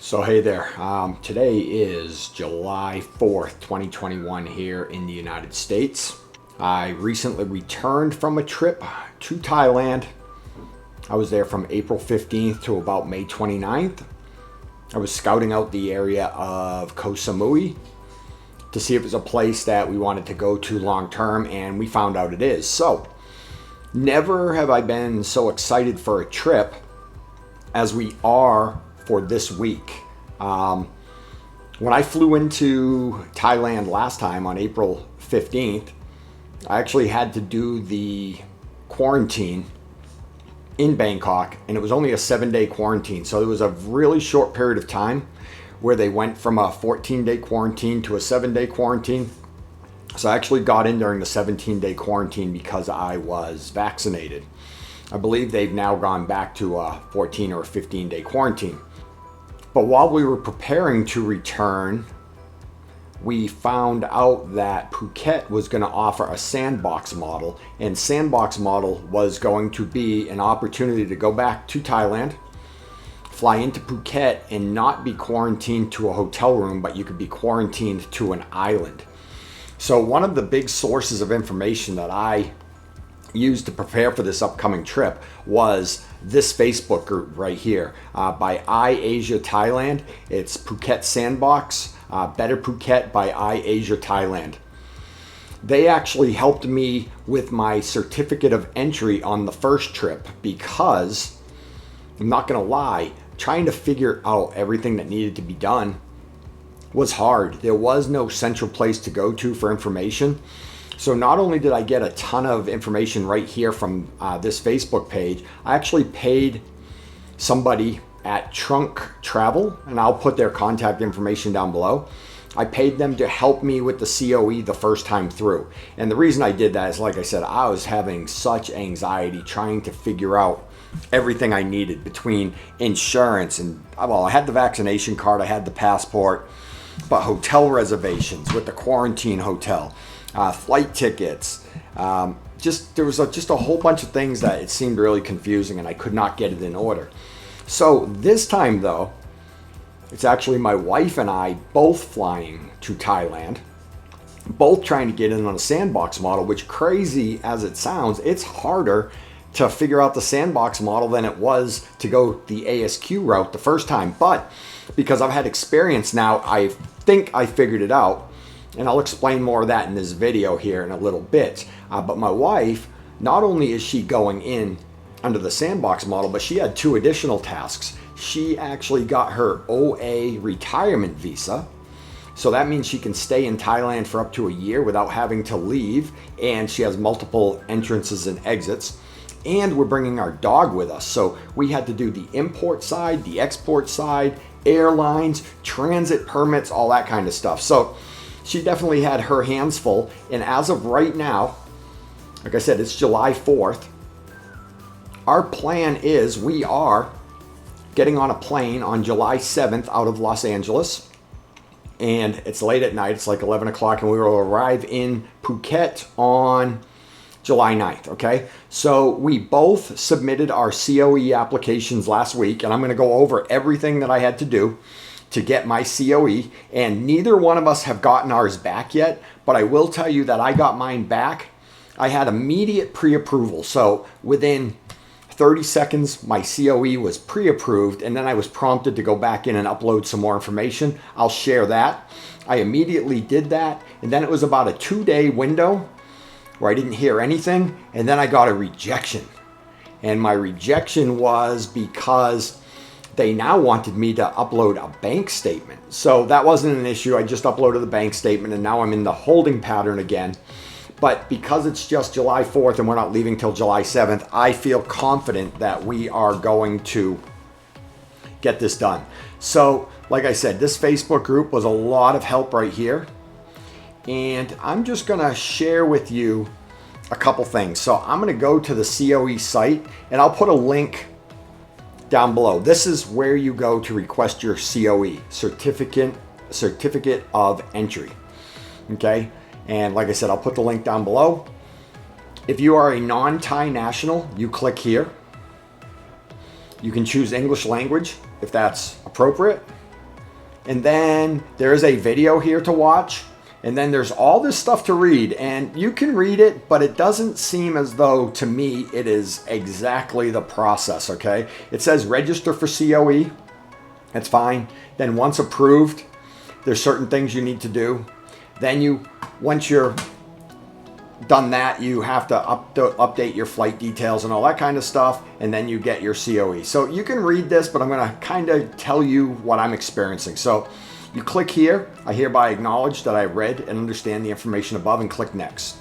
So hey there, today is July 4th, 2021 here in the United States. I recently returned from a trip to Thailand. I was there from April 15th to about May 29th. I was scouting out the area of Koh Samui to see if it was a place that we wanted to go to long term, and we found out it is. So never have I been so excited for a trip as we are for this week. When I flew into Thailand last time on April 15th, I actually had to do the quarantine in Bangkok, and it was only a 7-day quarantine. So it was a really short period of time where they went from a 14-day quarantine to a 7-day quarantine. So I actually got in during the 17-day quarantine because I was vaccinated. I believe they've now gone back to a 14 or a 15-day quarantine. But while we were preparing to return, we found out that Phuket was going to offer a sandbox model, and sandbox model was going to be an opportunity to go back to Thailand, fly into Phuket, and not be quarantined to a hotel room, but you could be quarantined to an island. So one of the big sources of information that I used to prepare for this upcoming trip was this Facebook group right here by iAsia Thailand. It's Phuket Sandbox, Better Phuket by iAsia Thailand. They actually helped me with my certificate of entry on the first trip because, I'm not gonna lie, trying to figure out everything that needed to be done was hard. There was no central place to go to for information. So not only did I get a ton of information right here from this Facebook page, I actually paid somebody at Trunk Travel, and I'll put their contact information down below. I paid them to help me with the COE the first time through. And the reason I did that is, like I said, I was having such anxiety trying to figure out everything I needed between insurance and, well, I had the vaccination card, I had the passport, but hotel reservations with the quarantine hotel, flight tickets, there was just a whole bunch of things that it seemed really confusing, and I could not get it in order. So this time though, it's actually my wife and I both flying to Thailand, both trying to get in on a sandbox model, which, crazy as it sounds, it's harder to figure out the sandbox model than it was to go the ASQ route the first time. But because I've had experience now, I think I figured it out. And I'll explain more of that in this video here in a little bit. But my wife, not only is she going in under the sandbox model, but she had 2 additional tasks. She actually got her OA retirement visa. So that means she can stay in Thailand for up to a year without having to leave. And she has multiple entrances and exits. And we're bringing our dog with us. So we had to do the import side, the export side, airlines, transit permits, all that kind of stuff. So she definitely had her hands full. And as of right now, like I said, it's July 4th. Our plan is we are getting on a plane on July 7th out of Los Angeles. And it's late at night. It's like 11 o'clock, and we will arrive in Phuket on July 9th, okay? So we both submitted our COE applications last week, and I'm gonna go over everything that I had to do to get my COE, and neither one of us have gotten ours back yet, but I will tell you that I got mine back. I had immediate pre-approval, so within 30 seconds, my COE was pre-approved, and then I was prompted to go back in and upload some more information. I'll share that. I immediately did that, and then it was about a 2-day window where I didn't hear anything, and then I got a rejection. And my rejection was because they now wanted me to upload a bank statement. So that wasn't an issue. I just uploaded the bank statement, and now I'm in the holding pattern again. But because it's just July 4th and we're not leaving till July 7th, I feel confident that we are going to get this done. So, like I said, this Facebook group was a lot of help right here. And I'm just gonna share with you a couple things. So I'm gonna go to the COE site, and I'll put a link down below. This is where you go to request your COE, certificate of entry. Okay, and like I said, I'll put the link down below. If you are a non-Thai national, you click here. You can choose English language if that's appropriate. And then there's a video here to watch. And then there's all this stuff to read, and you can read it, but it doesn't seem as though, to me, it is exactly the process, okay? It says register for COE. That's fine. Then once approved, there's certain things you need to do. Then once you're done that, you have to update your flight details and all that kind of stuff, and then you get your COE. So you can read this, but I'm gonna kind of tell you what I'm experiencing. So you click here, I hereby acknowledge that I read and understand the information above, and click next.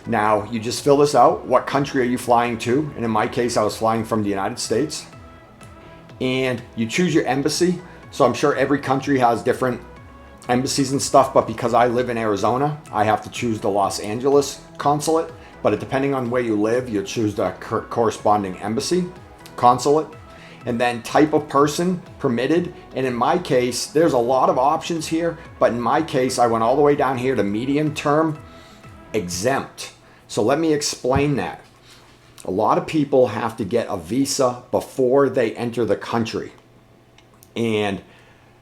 Now you just fill this out. What country are you flying to? And in my case, I was flying from the United States. And you choose your embassy. So I'm sure every country has different embassies and stuff, but because I live in Arizona, I have to choose the Los Angeles consulate. But depending on where you live, you'll choose the corresponding embassy, consulate. And then type of person, permitted. And in my case, there's a lot of options here, but in my case, I went all the way down here to medium term, exempt. So let me explain that. A lot of people have to get a visa before they enter the country. And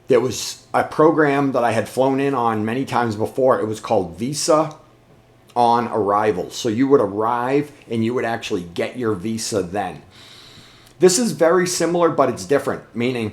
there was a program that I had flown in on many times before. It was called Visa on Arrival. So you would arrive and you would actually get your visa then. This is very similar, but it's different. Meaning,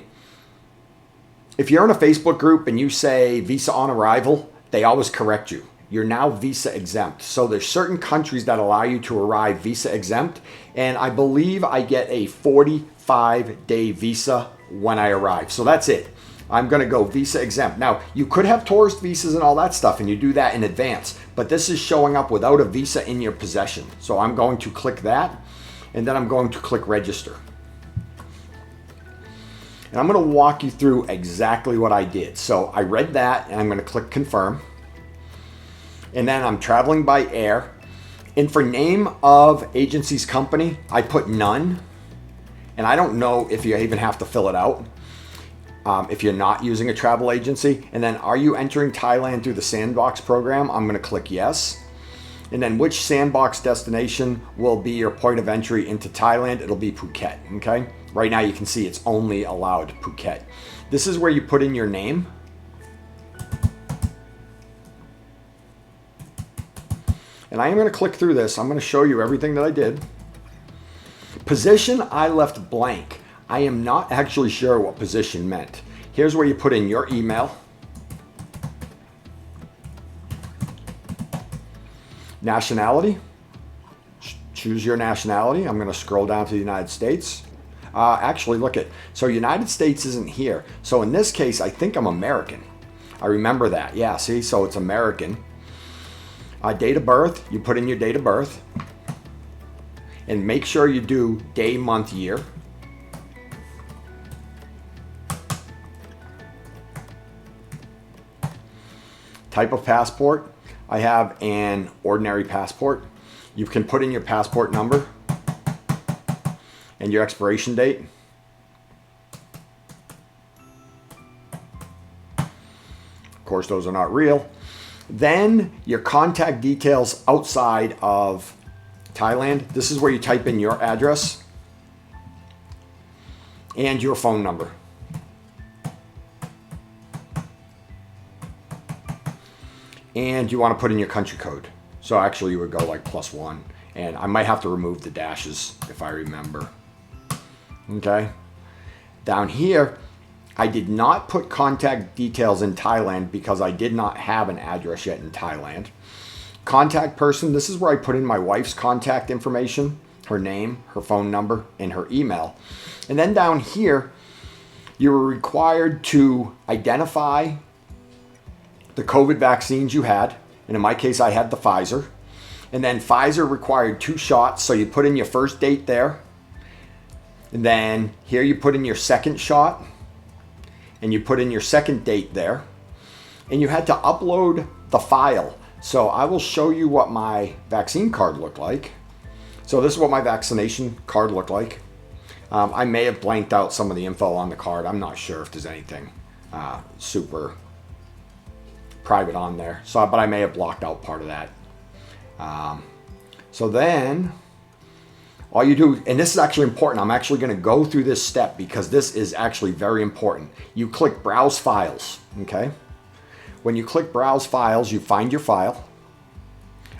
if you're in a Facebook group and you say visa on arrival, they always correct you. You're now visa exempt. So there's certain countries that allow you to arrive visa exempt. And I believe I get a 45-day visa when I arrive. So that's it. I'm going to go visa exempt. Now, you could have tourist visas and all that stuff, and you do that in advance. But this is showing up without a visa in your possession. So I'm going to click that, and then I'm going to click register. And I'm going to walk you through exactly what I did. So I read that, and I'm going to click confirm. And then I'm traveling by air. And for name of agency's company, I put none. And I don't know if you even have to fill it out if you're not using a travel agency. And then, are you entering Thailand through the Sandbox program? I'm going to click yes. And then, which Sandbox destination will be your point of entry into Thailand? It'll be Phuket, okay? Right now you can see it's only allowed Phuket. This is where you put in your name. And I am going to click through this. I'm going to show you everything that I did. Position, I left blank. I am not actually sure what position meant. Here's where you put in your email. Nationality. Choose your nationality. I'm going to scroll down to the United States. Actually, look at, so United States isn't here. So in this case, I think I'm American. I remember that. Yeah, see, so it's American. Date of birth, you put in your date of birth. And make sure you do day, month, year. Type of passport, I have an ordinary passport. You can put in your passport number and your expiration date. Of course, those are not real. Then your contact details outside of Thailand. This is where you type in your address and your phone number. And you want to put in your country code. So actually you would go like +1. And I might have to remove the dashes if I remember. Okay. Down here, I did not put contact details in Thailand because I did not have an address yet in Thailand. Contact person, this is where I put in my wife's contact information, her name, her phone number, and her email. And then down here, you were required to identify the COVID vaccines you had. And in my case, I had the Pfizer. And then Pfizer required 2 shots. So you put in your first date there. And then here you put in your second shot. And you put in your second date there. And you had to upload the file. So I will show you what my vaccine card looked like. So this is what my vaccination card looked like. I may have blanked out some of the info on the card. I'm not sure if there's anything super private on there. So, but I may have blocked out part of that. So then all you do, and this is actually important. I'm actually going to go through this step because this is actually very important. You click Browse Files, okay? When you click Browse Files, you find your file.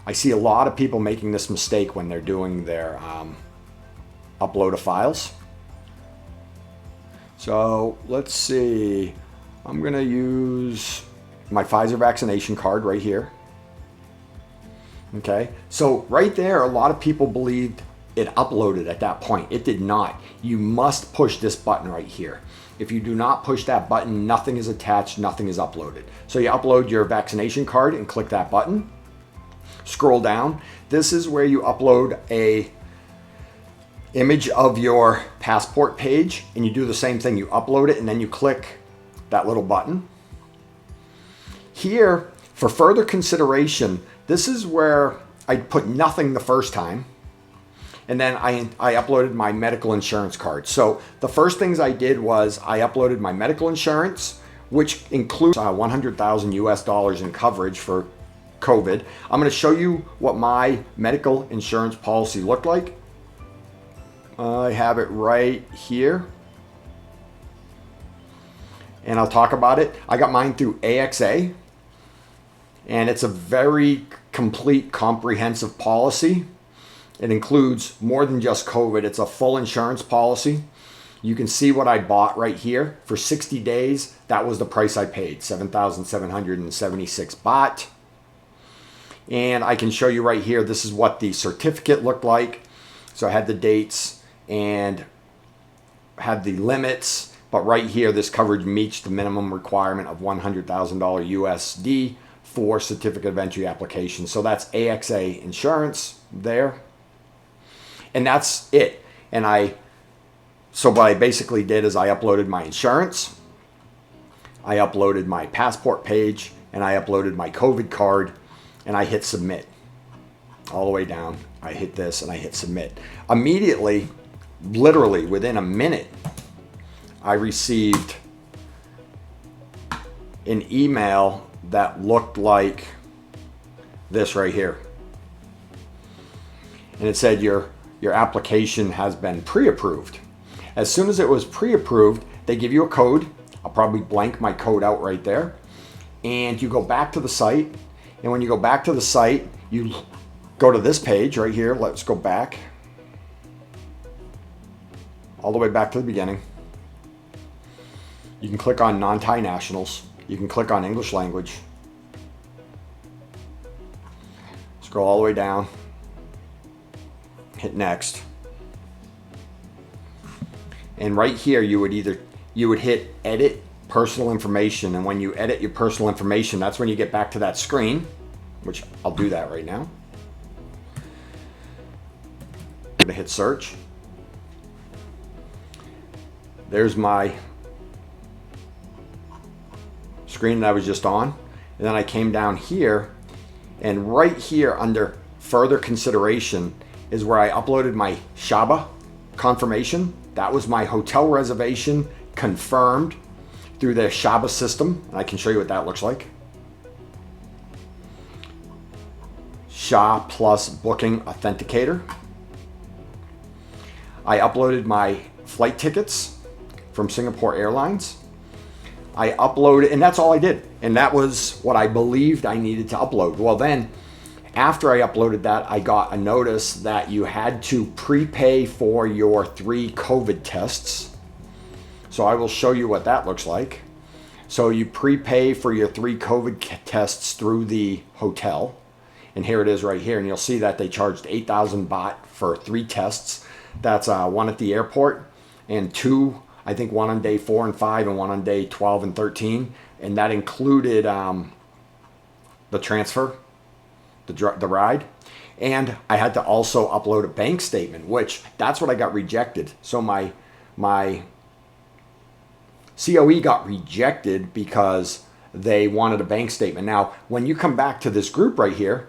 I see a lot of people making this mistake when they're doing their upload of files. So let's see. I'm going to use my Pfizer vaccination card right here. Okay, so right there, a lot of people believed it uploaded at that point. It did not. You must push this button right here. If you do not push that button, nothing is attached, nothing is uploaded. So you upload your vaccination card and click that button. Scroll down. This is where you upload a image of your passport page, and you do the same thing. You upload it and then you click that little button. Here, for further consideration, this is where I put nothing the first time, and then I uploaded my medical insurance card. So the first things I did was I uploaded my medical insurance, which includes 100,000 US dollars in coverage for COVID. I'm going to show you what my medical insurance policy looked like. I have it right here, and I'll talk about it. I got mine through AXA, and it's a very complete, comprehensive policy. It includes more than just COVID. It's a full insurance policy. You can see what I bought right here. For 60 days, that was the price I paid, 7,776 baht. And I can show you right here, this is what the certificate looked like. So I had the dates and had the limits, but right here, this coverage meets the minimum requirement of $100,000 USD for certificate of entry application. So that's AXA insurance there. And that's it. And so what I basically did is I uploaded my insurance, I uploaded my passport page, and I uploaded my COVID card, and I hit submit. All the way down, I hit this and I hit submit. Immediately, literally within a minute, I received an email that looked like this right here. And it said your application has been pre-approved. As soon as it was pre-approved, they give you a code. I'll probably blank my code out right there. And you go back to the site. And when you go back to the site, you go to this page right here. Let's go back all the way back to the beginning. You can click on non-Thai nationals. You can click on English language. Scroll all the way down. Hit next. And right here, you would hit edit personal information. And when you edit your personal information, that's when you get back to that screen, which I'll do that right now. I'm going to hit search. There's my screen that I was just on. And then I came down here, and right here under further consideration is where I uploaded my Shaba confirmation. That was my hotel reservation confirmed through the Shaba system. And I can show you what that looks like. SHA Plus Booking Authenticator. I uploaded my flight tickets from Singapore Airlines. I uploaded, and that's all I did. And that was what I believed I needed to upload. Well, then after I uploaded that, I got a notice that you had to prepay for your 3 COVID tests. So I will show you what that looks like. So you prepay for your 3 COVID tests through the hotel. And here it is right here. And you'll see that they charged 8,000 baht for 3 tests. That's 1 at the airport and 2, I think 1 on day 4 and 5 and 1 on day 12 and 13. And that included the transfer, the ride. And I had to also upload a bank statement, which that's what I got rejected. So my COE got rejected because they wanted a bank statement. Now, when you come back to this group right here,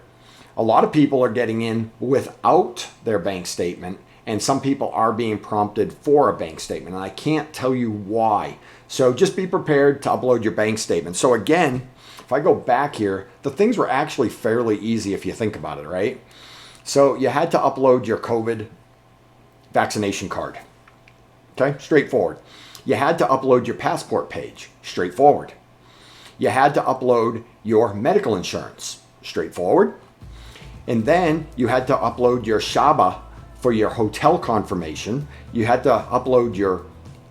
a lot of people are getting in without their bank statement, and some people are being prompted for a bank statement, and I can't tell you why. So just be prepared to upload your bank statement. So again, if I go back here, the things were actually fairly easy if you think about it, right? So you had to upload your COVID vaccination card. Okay, straightforward. You had to upload your passport page. Straightforward. You had to upload your medical insurance. Straightforward. And then you had to upload your Shaba for your hotel confirmation. You had to upload your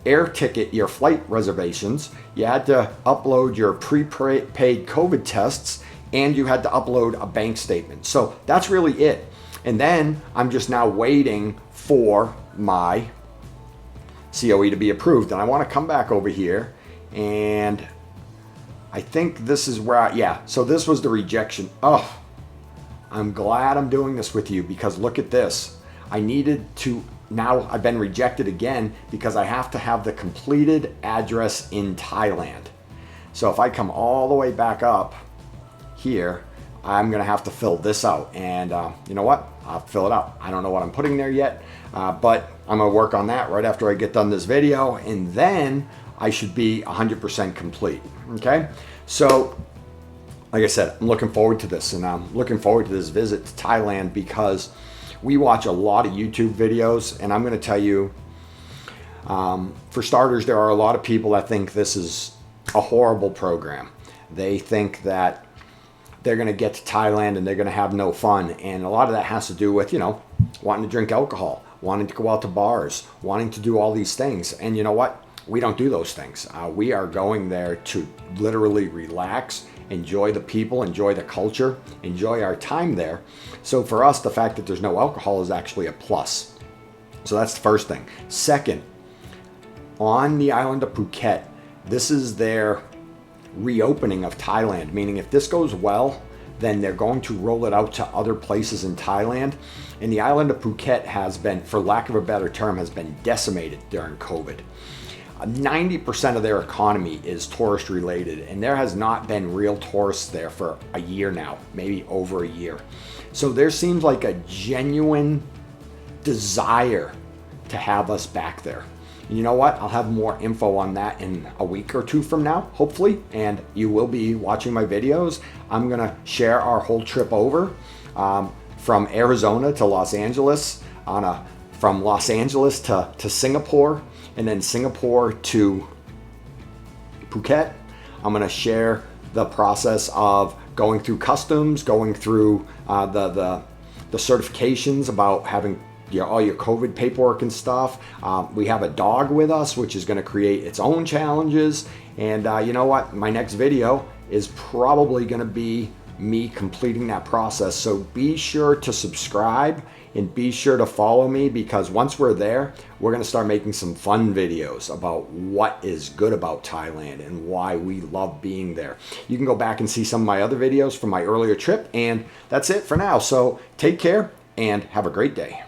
air ticket, your flight reservations. You had to upload your prepaid COVID tests, and you had to upload a bank statement. So that's really it. And then I'm just now waiting for my COE to be approved. And I want to come back over here, and I think this is where so this was the rejection. Oh, I'm glad I'm doing this with you, because look at this. I needed to, now I've been rejected again because I have to have the completed address in Thailand. So if I come all the way back up here, I'm gonna have to fill this out. And you know what? I'll fill it out. I don't know what I'm putting there yet, but I'm gonna work on that right after I get done this video, and then I should be 100% complete, okay? So, like I said, I'm looking forward to this, and I'm looking forward to this visit to Thailand because we watch a lot of YouTube videos, and I'm gonna tell you, for starters, there are a lot of people that think this is a horrible program. They think that they're gonna get to Thailand and they're gonna have no fun, and a lot of that has to do with, you know, wanting to drink alcohol, wanting to go out to bars, wanting to do all these things. And you know what? We don't do those things. We are going there to literally relax, enjoy the people, enjoy the culture, enjoy our time there. So for us, the fact that there's no alcohol is actually a plus. So that's the first thing. Second, on the island of Phuket, this is their reopening of Thailand, meaning if this goes well, then they're going to roll it out to other places in Thailand. And the island of Phuket has been, for lack of a better term, has been decimated during COVID. 90% of their economy is tourist related, and there has not been real tourists there for a year now, maybe over a year. So there seems like a genuine desire to have us back there. And you know what? I'll have more info on that in a week or two from now, hopefully, and you will be watching my videos. I'm gonna share our whole trip over from Arizona to Los Angeles, from Los Angeles to Singapore, and then Singapore to Phuket. I'm gonna share the process of going through customs, going through the certifications about having all your COVID paperwork and stuff. We have a dog with us, which is gonna create its own challenges. And you know what? My next video is probably gonna be me completing that process. So be sure to subscribe and be sure to follow me, because once we're there, we're gonna start making some fun videos about what is good about Thailand and why we love being there. You can go back and see some of my other videos from my earlier trip, and that's it for now. So take care and have a great day.